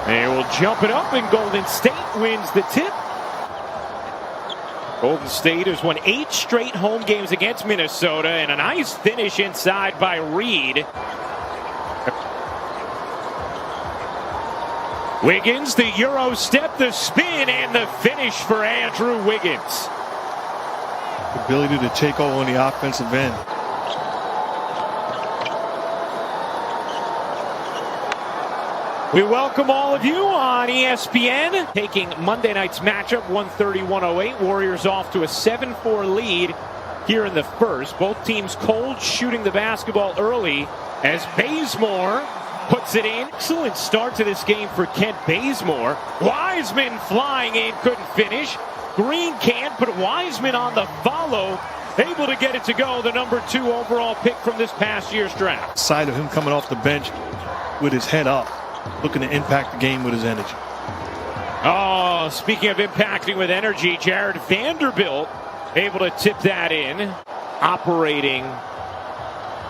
They will jump it up, and Golden State wins the tip. Golden State has won 8 straight home games against Minnesota, and a nice finish inside by Reed. Wiggins, the Euro step, the spin, and the finish for Andrew Wiggins. Ability to take over on the offensive end. We welcome all of you on ESPN. Taking Monday night's matchup, 130-108. Warriors off to a 7-4 lead here in the first. Both teams cold shooting the basketball early as Bazemore puts it in. Excellent start to this game for Kent Bazemore. Wiseman flying in, couldn't finish. Green can't, but Wiseman on the follow, able to get it to go. The number 2 overall pick from this past year's draft. Sight of him coming off the bench with his head up, looking to impact the game with his energy. Oh, speaking of impacting with energy, Jared Vanderbilt able to tip that in. Operating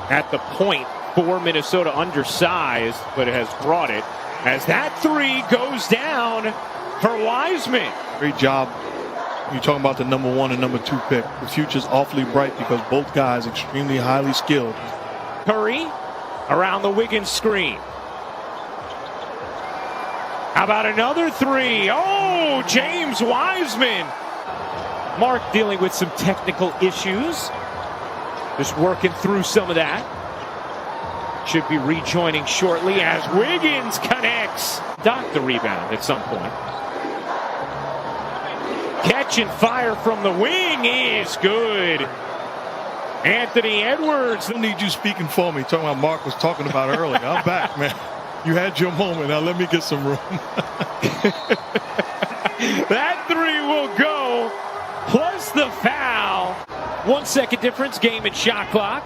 at the point for Minnesota, undersized, but has brought it. As that 3 goes down for Wiseman. Great job. You're talking about the number 1 and number 2 pick. The future's awfully bright because both guys extremely highly skilled. Curry around the Wiggins screen. How about another 3? Oh, James Wiseman. Mark dealing with some technical issues. Just working through some of that. Should be rejoining shortly as Wiggins connects. Dock the rebound at some point. Catch and fire from the wing is good. Anthony Edwards. I don't need you speaking for me. Talking about Mark was talking about earlier. I'm back, man. You had your moment. Now let me get some room. That 3 will go. Plus the foul. 1 second difference, game and shot clock.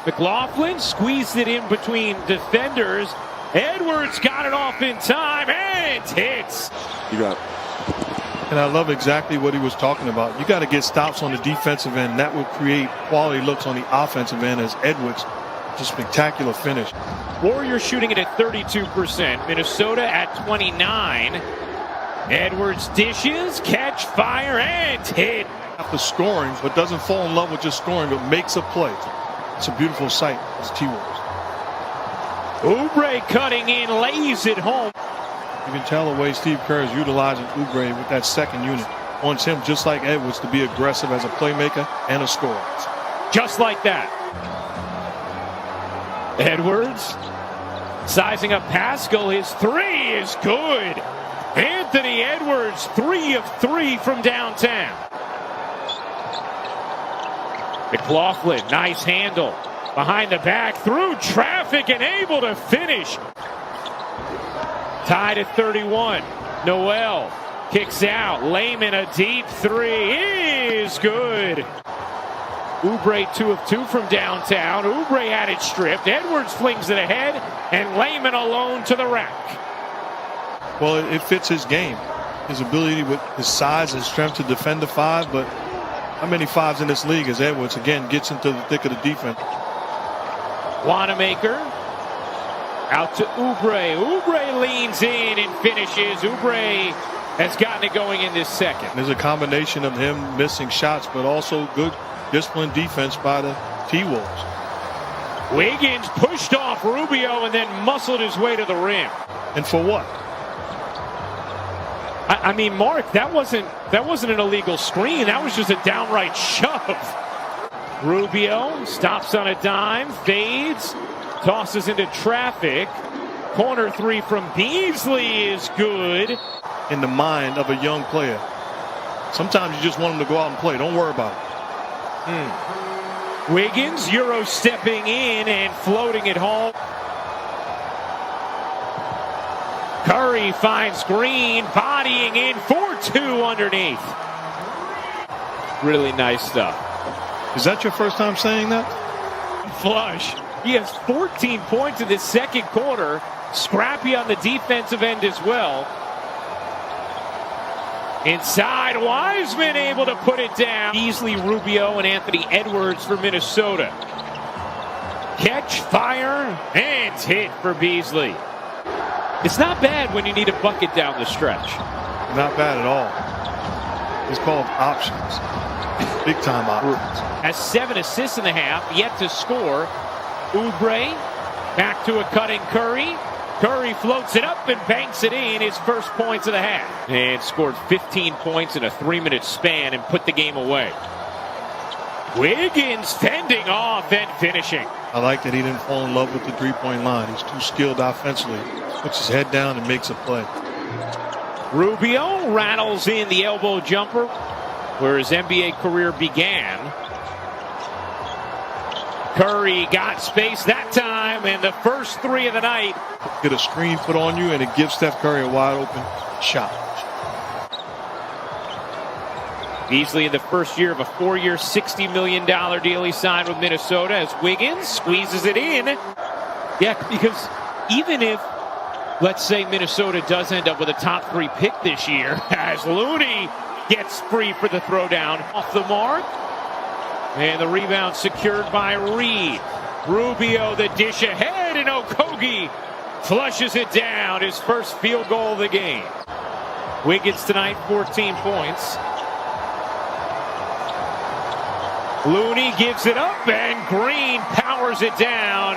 McLaughlin squeezed it in between defenders. Edwards got it off in time and hits. You got it. And I love exactly what he was talking about. You got to get stops on the defensive end. That will create quality looks on the offensive end as Edwards. Just spectacular finish. Warriors shooting it at 32%. Minnesota at 29. Edwards dishes, catch, fire, and hit. After scoring, but doesn't fall in love with just scoring, but makes a play. It's a beautiful sight. It's T-Wolves. Oubre cutting in, lays it home. You can tell the way Steve Kerr is utilizing Oubre with that second unit. Wants him, just like Edwards, to be aggressive as a playmaker and a scorer. Just like that. Edwards sizing up Pascal. His 3 is good. Anthony Edwards, 3 of 3 from downtown. McLaughlin, nice handle. Behind the back, through traffic, and able to finish. Tied at 31. Noel kicks out. Layman, a deep 3 is good. Oubre 2 of 2 from downtown. Oubre had it stripped. Edwards flings it ahead, and Layman alone to the rack. Well, it fits his game. His ability with his size and strength to defend the 5, but how many 5s in this league as Edwards, again, gets into the thick of the defense. Wanamaker out to Oubre. Oubre leans in and finishes. Oubre has gotten it going in this second. There's a combination of him missing shots, but also good disciplined defense by the T-Wolves. Wiggins pushed off Rubio and then muscled his way to the rim. And for what? I mean, Mark, that wasn't an illegal screen. That was just a downright shove. Rubio stops on a dime, fades, tosses into traffic. Corner 3 from Beasley is good. In the mind of a young player. Sometimes you just want him to go out and play. Don't worry about it. Wiggins, Euro stepping in and floating it home. Curry finds Green, bodying in for 2 underneath. Really nice stuff. Is that your first time saying that? Flush. He has 14 points in the second quarter. Scrappy on the defensive end as well. Inside, Wiseman able to put it down. Beasley, Rubio, and Anthony Edwards for Minnesota. Catch, fire, and hit for Beasley. It's not bad when you need a bucket down the stretch. Not bad at all. It's called options. Big time options. Has 7 assists in the half, yet to score. Oubre back to a cutting Curry. Curry floats it up and banks it in, his first points of the half. And scored 15 points in a 3-minute span and put the game away. Wiggins fending off and finishing. I like that he didn't fall in love with the three-point line. He's too skilled offensively. Puts his head down and makes a play. Rubio rattles in the elbow jumper where his NBA career began. Curry got space that time, and the first 3 of the night. Get a screen put on you, and it gives Steph Curry a wide open shot. Beasley in the first year of a 4-year, $60 million deal he signed with Minnesota as Wiggins squeezes it in. Yeah, because even if, let's say, Minnesota does end up with a top 3 pick this year, as Looney gets free for the throwdown off the mark. And the rebound secured by Reed. Rubio the dish ahead, and Okogie flushes it down, his first field goal of the game. Wiggins tonight, 14 points. Looney gives it up, and Green powers it down.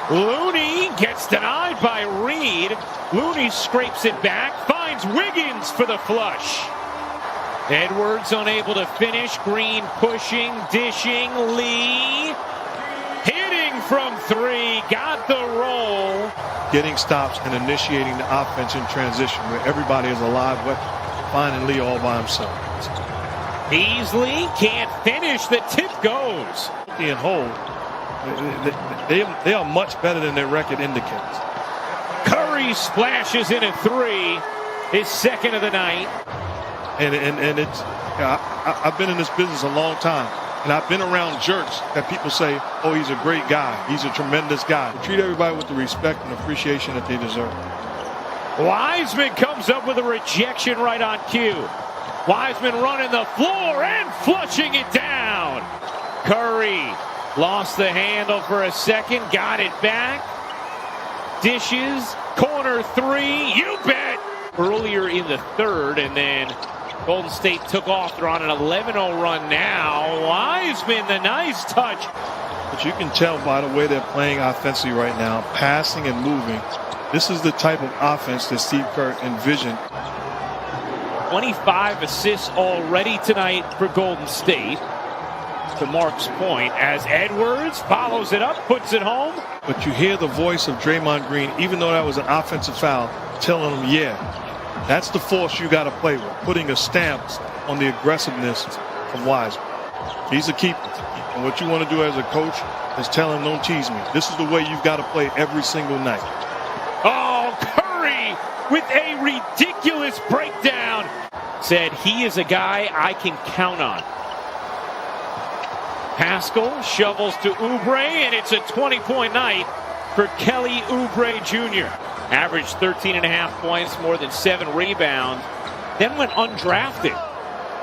Looney gets denied by Reed. Looney scrapes it back, finds Wiggins for the flush. Edwards unable to finish. Green pushing, dishing. Lee hitting from 3, got the roll. Getting stops and initiating the offense in transition where everybody is alive, finding Lee all by himself. Beasley can't finish. The tip goes. And hold. They are much better than their record indicates. Curry splashes in a 3, his second of the night. And it's, I've been in this business a long time, and I've been around jerks that people say, oh, he's a great guy. He's a tremendous guy. Treat everybody with the respect and appreciation that they deserve. Wiseman comes up with a rejection right on cue. Wiseman running the floor and flushing it down. Curry lost the handle for a second, got it back. Dishes, corner 3, you bet. Earlier in the third, and then Golden State took off. They're on an 11-0 run now. Wiseman, the nice touch. But you can tell by the way they're playing offensively right now, passing and moving. This is the type of offense that Steve Kerr envisioned. 25 assists already tonight for Golden State. To Mark's point, as Edwards follows it up, puts it home. But you hear the voice of Draymond Green, even though that was an offensive foul, telling him, yeah, that's the force you got to play with, putting a stamp on the aggressiveness of Wiseman. He's a keeper. And what you want to do as a coach is tell him, don't tease me. This is the way you've got to play every single night. Oh, Curry with a ridiculous breakdown. Said he is a guy I can count on. Pascal shovels to Oubre, and it's a 20-point night for Kelly Oubre Jr. Averaged 13.5 points, more than 7 rebounds, then went undrafted.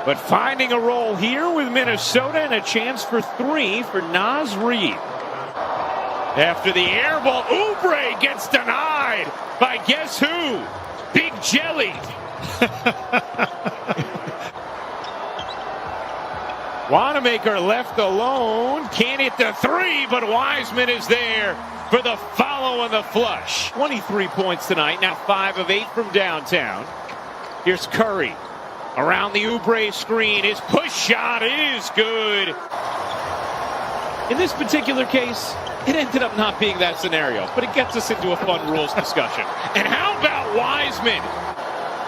But finding a role here with Minnesota and a chance for 3 for Naz Reid. After the air ball, Oubre gets denied by guess who? Big Jelly. Wanamaker left alone. Can't hit the 3, but Wiseman is there for the follow and the flush. 23 points tonight, now 5 of 8 from downtown. Here's Curry around the Oubre screen. His push shot is good. In this particular case, it ended up not being that scenario, but it gets us into a fun rules discussion. And how about Wiseman?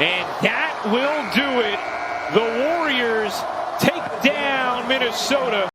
And that will do it. The Warriors take down Minnesota.